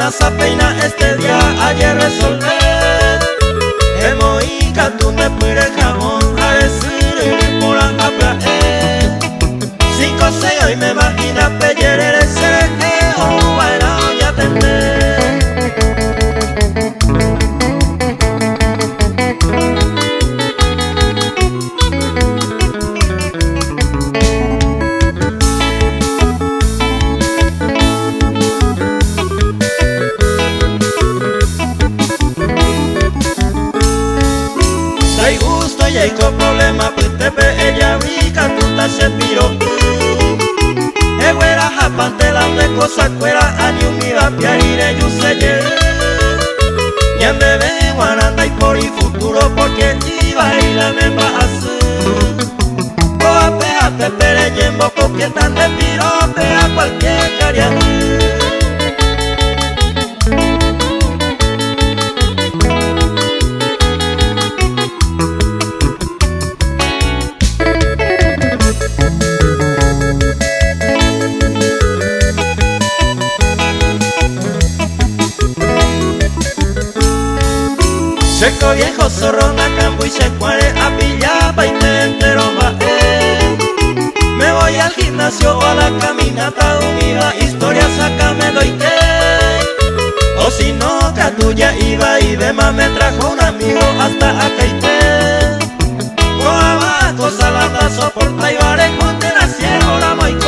nasa peina este día ayer resolver. Emoica tu me pire jamón a decir por acá. 5-6 hoy me imagina peyere ese o bueno ya tendré. Y hay con problema, pues te ve ella brica, tú te se piro. Güera, japante la de cosa cuera, ani un iba a piarire, yo sé ye. Y en bebé, guaranda y por y futuro, porque iba a ir a me va a hacer. Coa pea, pepere, yembo, porque tan de piro, pea cualquier cariño. Seco viejo zorrona campo y se cuare a pillapa y te entero va. Me voy al gimnasio o a la caminata unida, historia saca me doy que. O si no, que tuya iba y bema me trajo un amigo hasta acá y te. Coaba, cosa la soporta y vare con te nacieron la moica.